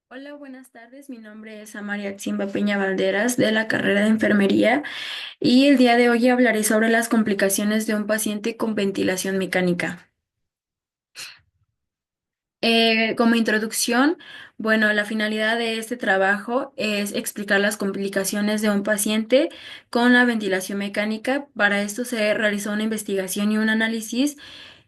Hola, buenas tardes. Mi nombre es Amaria Ximba Peña Valderas de la carrera de enfermería y el día de hoy hablaré sobre las complicaciones de un paciente con ventilación mecánica. Como introducción, bueno, la finalidad de este trabajo es explicar las complicaciones de un paciente con la ventilación mecánica. Para esto se realizó una investigación y un análisis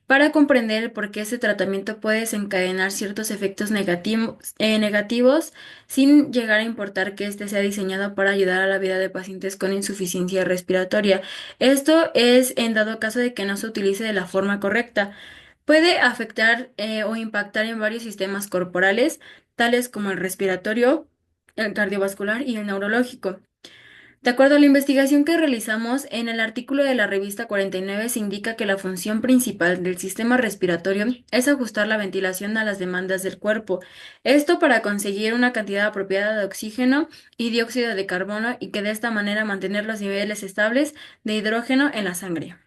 para comprender el por qué este tratamiento puede desencadenar ciertos efectos negativos sin llegar a importar que este sea diseñado para ayudar a la vida de pacientes con insuficiencia respiratoria. Esto es en dado caso de que no se utilice de la forma correcta. Puede afectar o impactar en varios sistemas corporales, tales como el respiratorio, el cardiovascular y el neurológico. De acuerdo a la investigación que realizamos, en el artículo de la revista 49 se indica que la función principal del sistema respiratorio es ajustar la ventilación a las demandas del cuerpo. Esto para conseguir una cantidad apropiada de oxígeno y dióxido de carbono y que de esta manera mantener los niveles estables de hidrógeno en la sangre.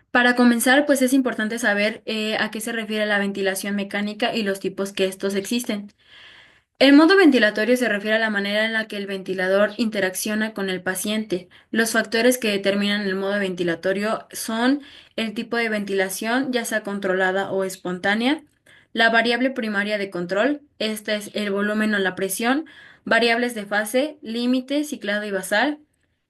Para comenzar, pues es importante saber a qué se refiere la ventilación mecánica y los tipos que estos existen. El modo ventilatorio se refiere a la manera en la que el ventilador interacciona con el paciente. Los factores que determinan el modo ventilatorio son el tipo de ventilación, ya sea controlada o espontánea, la variable primaria de control, esta es el volumen o la presión, variables de fase, límite, ciclado y basal,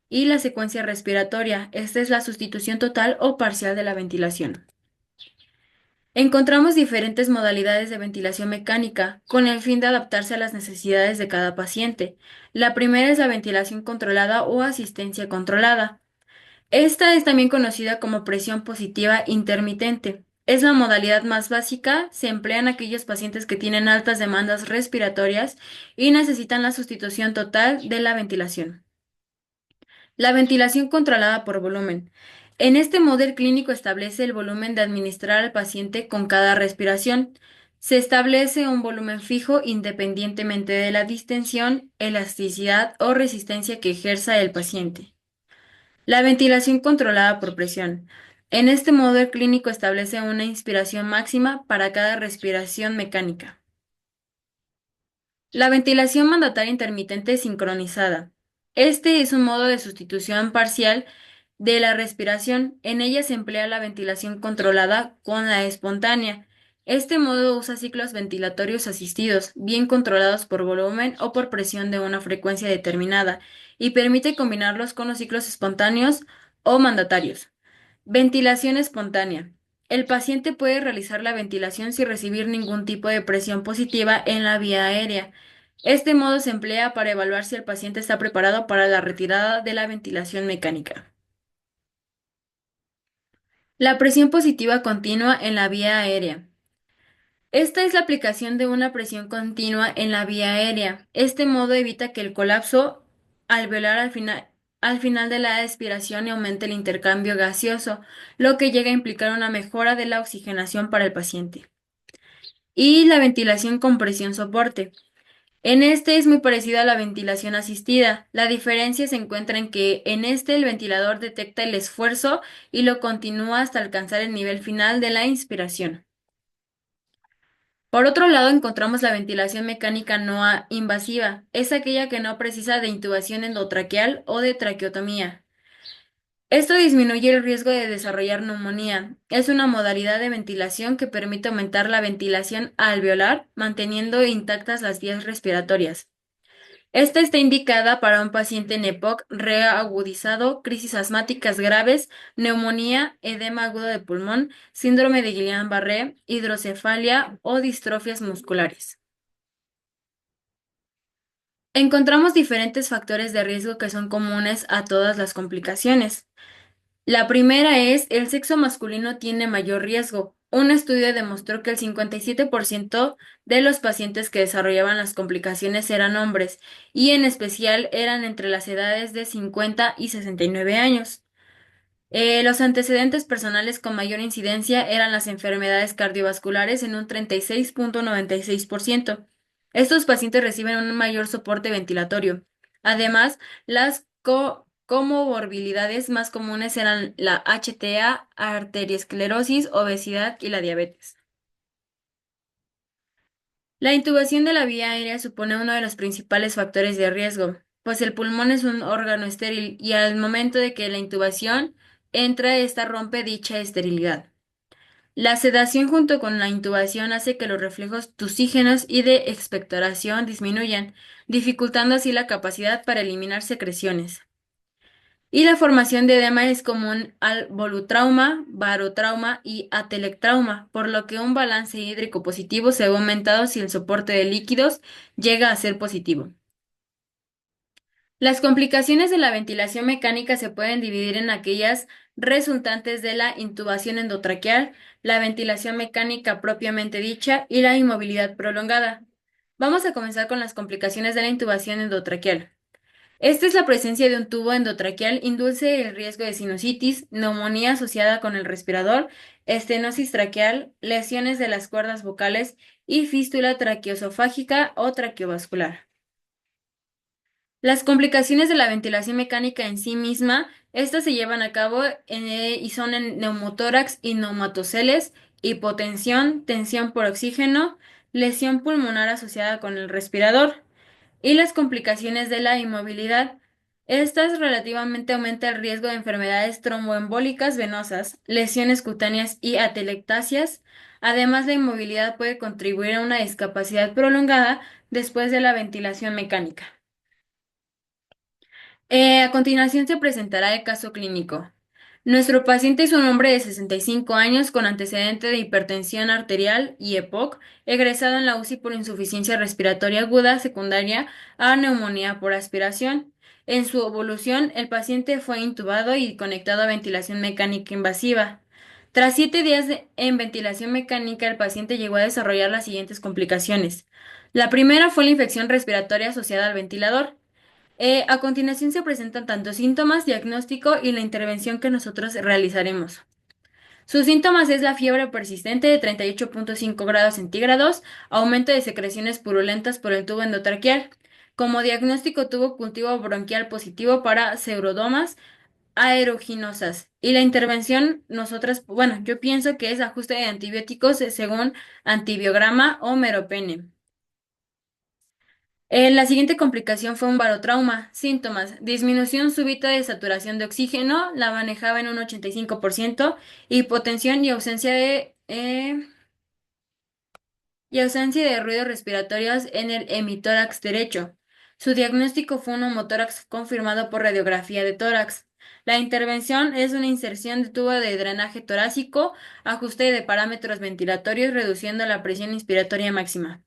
y la secuencia respiratoria, esta es la sustitución total o parcial de la ventilación. Encontramos diferentes modalidades de ventilación mecánica con el fin de adaptarse a las necesidades de cada paciente. La primera es la ventilación controlada o asistencia controlada. Esta es también conocida como presión positiva intermitente. Es la modalidad más básica, se emplea en aquellos pacientes que tienen altas demandas respiratorias y necesitan la sustitución total de la ventilación. La ventilación controlada por volumen. En este modo el clínico establece el volumen de administrar al paciente con cada respiración. Se establece un volumen fijo independientemente de la distensión, elasticidad o resistencia que ejerza el paciente. La ventilación controlada por presión. En este modo el clínico establece una inspiración máxima para cada respiración mecánica. La ventilación mandataria intermitente sincronizada. Este es un modo de sustitución parcial de la respiración. En ella se emplea la ventilación controlada con la espontánea. Este modo usa ciclos ventilatorios asistidos, bien controlados por volumen o por presión de una frecuencia determinada, y permite combinarlos con los ciclos espontáneos o mandatarios. Ventilación espontánea. El paciente puede realizar la ventilación sin recibir ningún tipo de presión positiva en la vía aérea. Este modo se emplea para evaluar si el paciente está preparado para la retirada de la ventilación mecánica. La presión positiva continua en la vía aérea. Esta es la aplicación de una presión continua en la vía aérea. Este modo evita que el colapso alveolar al final de la expiración y aumente el intercambio gaseoso, lo que llega a implicar una mejora de la oxigenación para el paciente. Y la ventilación con presión soporte. En este es muy parecida a la ventilación asistida. La diferencia se encuentra en que en este el ventilador detecta el esfuerzo y lo continúa hasta alcanzar el nivel final de la inspiración. Por otro lado, encontramos la ventilación mecánica invasiva. Es aquella que no precisa de intubación endotraqueal o de traqueotomía. Esto disminuye el riesgo de desarrollar neumonía. Es una modalidad de ventilación que permite aumentar la ventilación alveolar, manteniendo intactas las vías respiratorias. Esta está indicada para un paciente en EPOC reagudizado, crisis asmáticas graves, neumonía, edema agudo de pulmón, síndrome de Guillain-Barré, hidrocefalia o distrofias musculares. Encontramos diferentes factores de riesgo que son comunes a todas las complicaciones. La primera es el sexo masculino tiene mayor riesgo. Un estudio demostró que el 57% de los pacientes que desarrollaban las complicaciones eran hombres y en especial eran entre las edades de 50 y 69 años. Los antecedentes personales con mayor incidencia eran las enfermedades cardiovasculares en un 36,96%. Estos pacientes reciben un mayor soporte ventilatorio. Además, las comorbilidades más comunes eran la HTA, arteriosclerosis, obesidad y la diabetes. La intubación de la vía aérea supone uno de los principales factores de riesgo, pues el pulmón es un órgano estéril y al momento de que la intubación entra, esta rompe dicha esterilidad. La sedación junto con la intubación hace que los reflejos tusígenos y de expectoración disminuyan, dificultando así la capacidad para eliminar secreciones. Y la formación de edema es común al volutrauma, barotrauma y atelectrauma, por lo que un balance hídrico positivo se ve aumentado si el soporte de líquidos llega a ser positivo. Las complicaciones de la ventilación mecánica se pueden dividir en aquellas resultantes de la intubación endotraqueal, la ventilación mecánica propiamente dicha y la inmovilidad prolongada. Vamos a comenzar con las complicaciones de la intubación endotraqueal. Esta es la presencia de un tubo endotraqueal, induce el riesgo de sinusitis, neumonía asociada con el respirador, estenosis traqueal, lesiones de las cuerdas vocales y fístula traqueoesofágica o traqueovascular. Las complicaciones de la ventilación mecánica en sí misma, estas se llevan a cabo y son en neumotórax y neumatoceles, hipotensión, tensión por oxígeno, lesión pulmonar asociada con el respirador. Y las complicaciones de la inmovilidad. Estas relativamente aumenta el riesgo de enfermedades tromboembólicas venosas, lesiones cutáneas y atelectasias. Además, la inmovilidad puede contribuir a una discapacidad prolongada después de la ventilación mecánica. A continuación se presentará el caso clínico. Nuestro paciente es un hombre de 65 años con antecedente de hipertensión arterial y EPOC, egresado en la UCI por insuficiencia respiratoria aguda secundaria a neumonía por aspiración. En su evolución, el paciente fue intubado y conectado a ventilación mecánica invasiva. Tras 7 días en ventilación mecánica, el paciente llegó a desarrollar las siguientes complicaciones. La primera fue la infección respiratoria asociada al ventilador. A continuación se presentan tanto síntomas, diagnóstico y la intervención que nosotros realizaremos. Sus síntomas es la fiebre persistente de 38,5 grados centígrados, aumento de secreciones purulentas por el tubo endotraqueal. Como diagnóstico tuvo cultivo bronquial positivo para pseudomonas aeruginosas. Y la intervención, nosotras, bueno, yo pienso que es ajuste de antibióticos según antibiograma o meropene. La siguiente complicación fue un barotrauma. Síntomas: disminución súbita de saturación de oxígeno, la manejaba en un 85%, hipotensión y ausencia de ruidos respiratorios en el hemitórax derecho. Su diagnóstico fue un neumotórax confirmado por radiografía de tórax. La intervención es una inserción de tubo de drenaje torácico, ajuste de parámetros ventilatorios, reduciendo la presión inspiratoria máxima.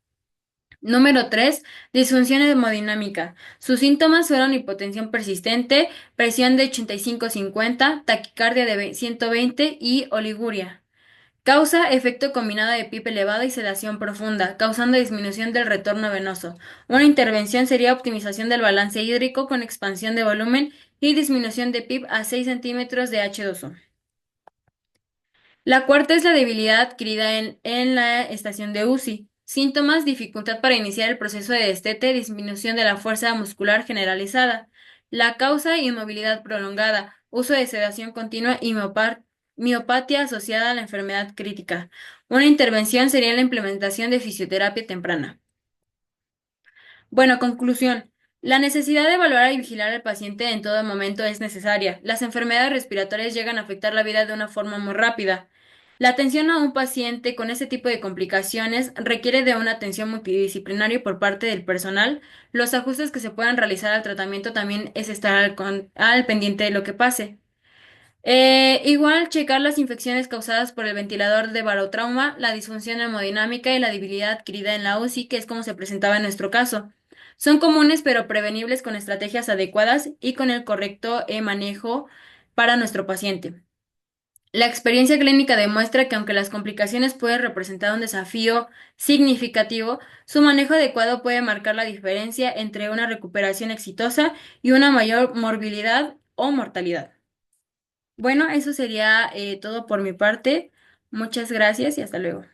Número 3. Disfunción hemodinámica. Sus síntomas fueron hipotensión persistente, presión de 85-50, taquicardia de 120 y oliguria. Causa efecto combinado de PIB elevada y sedación profunda, causando disminución del retorno venoso. Una intervención sería optimización del balance hídrico con expansión de volumen y disminución de PIB a 6 centímetros de H2O. La cuarta es la debilidad adquirida en la estación de UCI. Síntomas: dificultad para iniciar el proceso de destete, disminución de la fuerza muscular generalizada. La causa: inmovilidad prolongada, uso de sedación continua y miopatía asociada a la enfermedad crítica. Una intervención sería la implementación de fisioterapia temprana. Bueno, conclusión. La necesidad de evaluar y vigilar al paciente en todo momento es necesaria. Las enfermedades respiratorias llegan a afectar la vida de una forma muy rápida. La atención a un paciente con este tipo de complicaciones requiere de una atención multidisciplinaria por parte del personal. Los ajustes que se puedan realizar al tratamiento también es estar al pendiente de lo que pase. Igual, checar las infecciones causadas por el ventilador de barotrauma, la disfunción hemodinámica y la debilidad adquirida en la UCI, que es como se presentaba en nuestro caso. Son comunes pero prevenibles con estrategias adecuadas y con el correcto manejo para nuestro paciente. La experiencia clínica demuestra que aunque las complicaciones pueden representar un desafío significativo, su manejo adecuado puede marcar la diferencia entre una recuperación exitosa y una mayor morbilidad o mortalidad. Bueno, eso sería todo por mi parte. Muchas gracias y hasta luego.